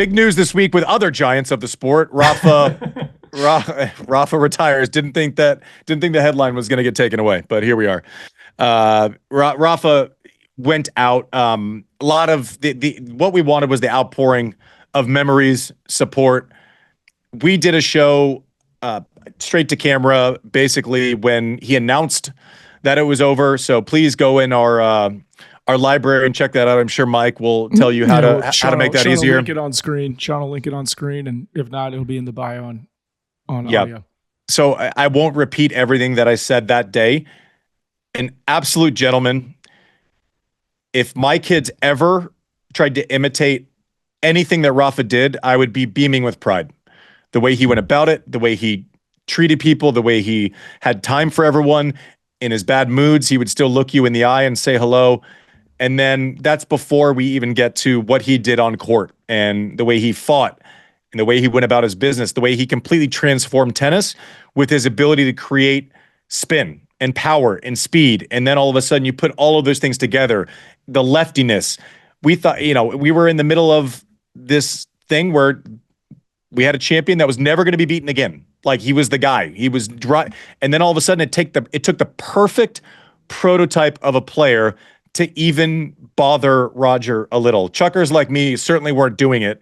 Big news this week with other giants of the sport. Rafa retires. Didn't think the headline was going to get taken away, but here we are. Rafa went out. A lot of the what we wanted was the outpouring of memories, support. We did a show straight to camera, basically when he announced that it was over. So please go in our library and check that out. I'm sure Mike will tell you how to make that easier. Sean will link it on screen. Sean will link it on screen, and if not, it'll be in the bio on audio. So I won't repeat everything that I said that day. An absolute gentleman. If my kids ever tried to imitate anything that Rafa did, I would be beaming with pride. The way he went about it, the way he treated people, the way he had time for everyone. In his bad moods, he would still look you in the eye and say hello. And then that's before we even get to what he did on court and the way he fought and the way he went about his business, the way he completely transformed tennis with his ability to create spin and power and speed. And then all of a sudden you put all of those things together, the leftiness. We thought, we were in the middle of this thing where we had a champion that was never going to be beaten again. Like, he was the guy. He was dry. And then all of a sudden it took the perfect prototype of a player to even bother Roger a little. Chuckers like me certainly weren't doing it,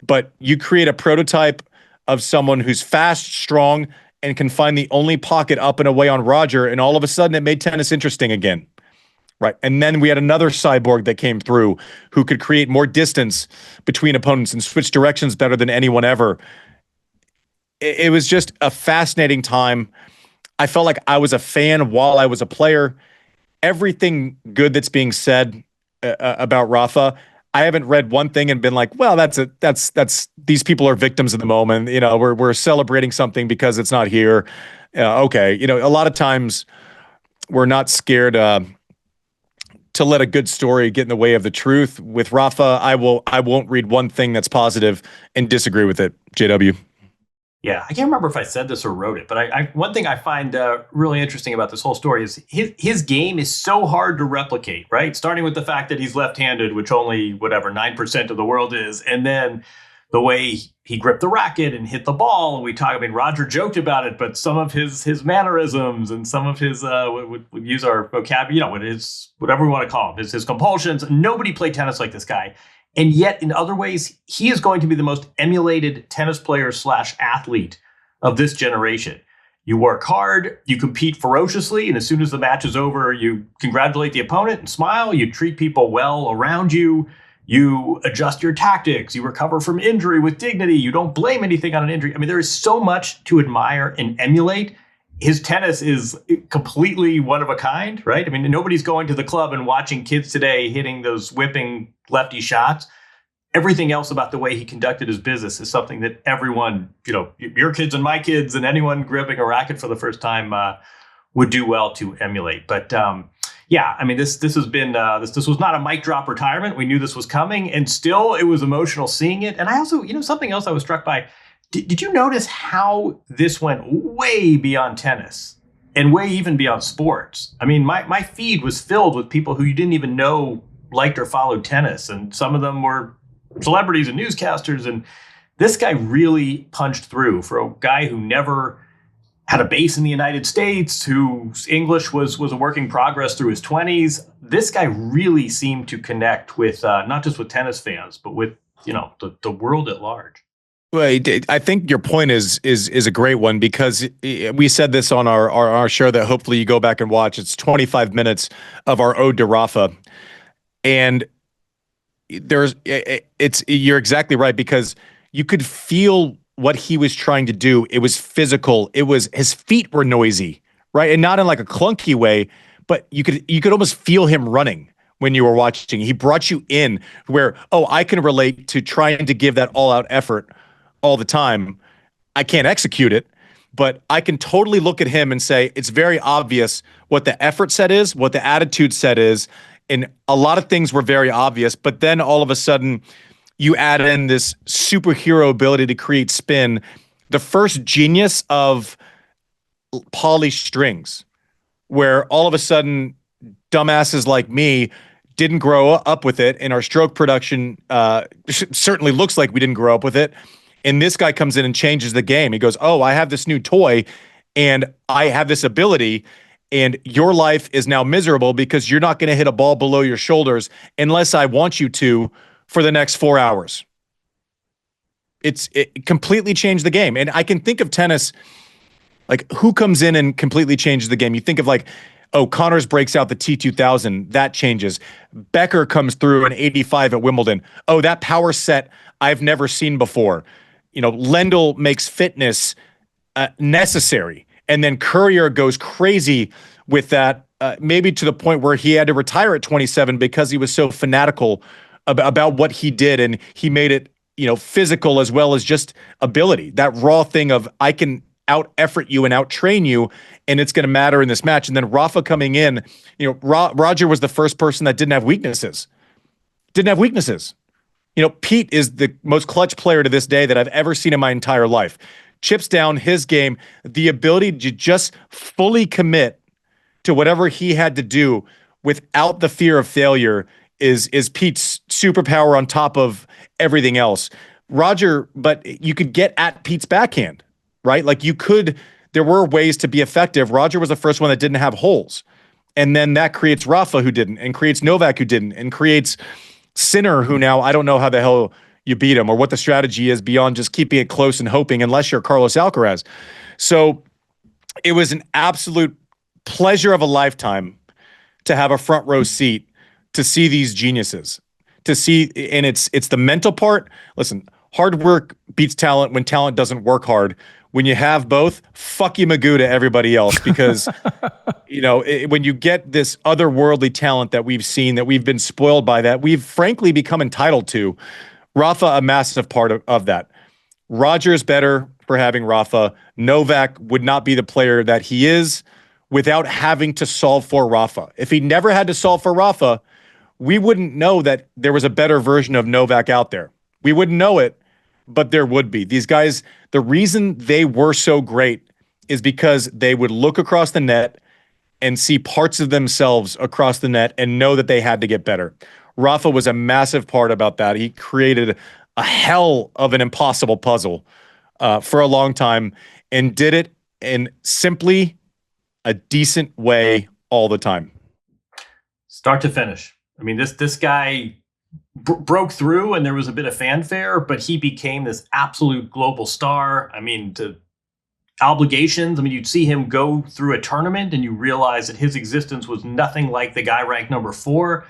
but you create a prototype of someone who's fast, strong, and can find the only pocket up and away on Roger, and all of a sudden it made tennis interesting again. Right. And then we had another cyborg that came through who could create more distance between opponents and switch directions better than anyone ever. It was just a fascinating time. I felt like I was a fan while I was a player. Everything good that's being said about Rafa, I haven't read one thing and been like, well, that's these people are victims of the moment. We're celebrating something because it's not here. Okay. A lot of times we're not scared to let a good story get in the way of the truth. With Rafa, I won't read one thing that's positive and disagree with it. JW. Yeah, I can't remember if I said this or wrote it, but one thing I find really interesting about this whole story is his game is so hard to replicate, right? Starting with the fact that he's left-handed, which only 9% of the world is, and then the way he gripped the racket and hit the ball. And Roger joked about it, but some of his mannerisms and some of his we use our vocabulary, whatever we want to call him, his compulsions. Nobody played tennis like this guy. And yet, in other ways, he is going to be the most emulated tennis player / athlete of this generation. You work hard, you compete ferociously, and as soon as the match is over, you congratulate the opponent and smile. You treat people well around you. You adjust your tactics. You recover from injury with dignity. You don't blame anything on an injury. I mean, there is so much to admire and emulate. His tennis is completely one of a kind, right? I mean, nobody's going to the club and watching kids today hitting those whipping lefty shots. Everything else about the way he conducted his business is something that everyone, your kids and my kids and anyone gripping a racket for the first time would do well to emulate. But I mean, this has been this was not a mic drop retirement. We knew this was coming, and still it was emotional seeing it. And I also, something else I was struck by. Did you notice how this went way beyond tennis and way even beyond sports? I mean, my feed was filled with people who you didn't even know liked or followed tennis, and some of them were celebrities and newscasters. And this guy really punched through for a guy who never had a base in the United States, whose English was a work in progress through his 20s. This guy really seemed to connect with not just with tennis fans, but with the world at large. Well, I think your point is a great one, because we said this on our show that hopefully you go back and watch. It's 25 minutes of our ode to Rafa, and you're exactly right, because you could feel what he was trying to do. It was physical. His feet were noisy, right, and not in like a clunky way, but you could almost feel him running when you were watching. He brought you in where, I can relate to trying to give that all-out effort all the time. I can't execute it, but I can totally look at him and say it's very obvious what the effort set is, what the attitude set is, and a lot of things were very obvious. But then all of a sudden, you add in this superhero ability to create spin, the first genius of polished strings, where all of a sudden dumbasses like me didn't grow up with it, and our stroke production certainly looks like we didn't grow up with it. And this guy comes in and changes the game. He goes, oh, I have this new toy, and I have this ability, and your life is now miserable because you're not going to hit a ball below your shoulders unless I want you to for the next 4 hours. It completely changed the game. And I can think of tennis, like who comes in and completely changes the game. You think of like, oh, Connors breaks out the T2000, that changes. Becker comes through an 85 at Wimbledon. Oh, that power set I've never seen before. Lendl makes fitness necessary. And then Courier goes crazy with that, maybe to the point where he had to retire at 27 because he was so fanatical about what he did. And he made it, physical as well as just ability. That raw thing of I can out-effort you and out-train you, and it's going to matter in this match. And then Rafa coming in, Roger was the first person that didn't have weaknesses. Pete is the most clutch player to this day that I've ever seen in my entire life. Chips down, his game, the ability to just fully commit to whatever he had to do without the fear of failure is Pete's superpower on top of everything else. Roger, but you could get at Pete's backhand, right? Like there were ways to be effective. Roger was the first one that didn't have holes. And then that creates Rafa who didn't, and creates Novak who didn't, and creates Sinner who now I don't know how the hell you beat him or what the strategy is beyond just keeping it close and hoping, unless you're Carlos Alcaraz. So it was an absolute pleasure of a lifetime to have a front row seat to see these geniuses, and it's the mental part. Listen, hard work beats talent when talent doesn't work hard. When you have both, fuck you Magoo to everybody else, because when you get this otherworldly talent that we've seen, that we've been spoiled by, that we've frankly become entitled to, Rafa a massive part of that. Roger is better for having Rafa. Novak would not be the player that he is without having to solve for Rafa. If he never had to solve for Rafa, we wouldn't know that there was a better version of Novak out there. We wouldn't know it, but there would be. These guys, the reason they were so great is because they would look across the net and see parts of themselves across the net and know that they had to get better. Rafa was a massive part about that. He created a hell of an impossible puzzle for a long time and did it in simply a decent way all the time. Start to finish. I mean, this guy broke through and there was a bit of fanfare, but he became this absolute global star. I mean, to obligations. I mean, you'd see him go through a tournament and you realize that his existence was nothing like the guy ranked number 4.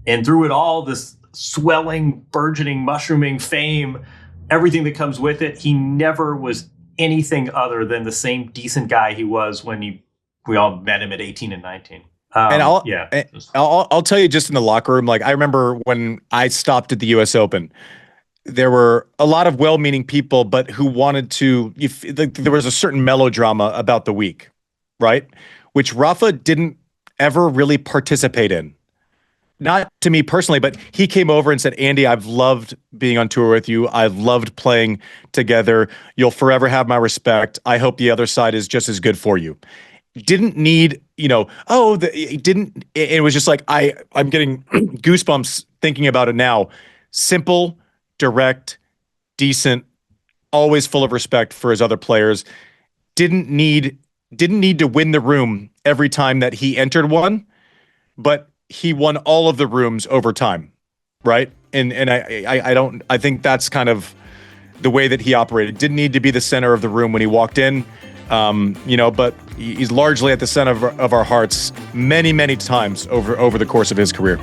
And through it all, this swelling, burgeoning, mushrooming fame, everything that comes with it, he never was anything other than the same decent guy he was when we all met him at 18 and 19. And I'll tell you, just in the locker room, like I remember when I stopped at the U.S. Open, there were a lot of well-meaning people, but who wanted to. There was a certain melodrama about the week, right? Which Rafa didn't ever really participate in. Not to me personally, but he came over and said, "Andy, I've loved being on tour with you. I've loved playing together. You'll forever have my respect. I hope the other side is just as good for you." Didn't need, it didn't. It was just like I'm getting goosebumps thinking about it now. Simple, direct, decent, always full of respect for his other players. Didn't need to win the room every time that he entered one, but he won all of the rooms over time, right? And I think that's kind of the way that he operated. Didn't need to be the center of the room when he walked in. But he's largely at the center of our hearts many, many times over the course of his career.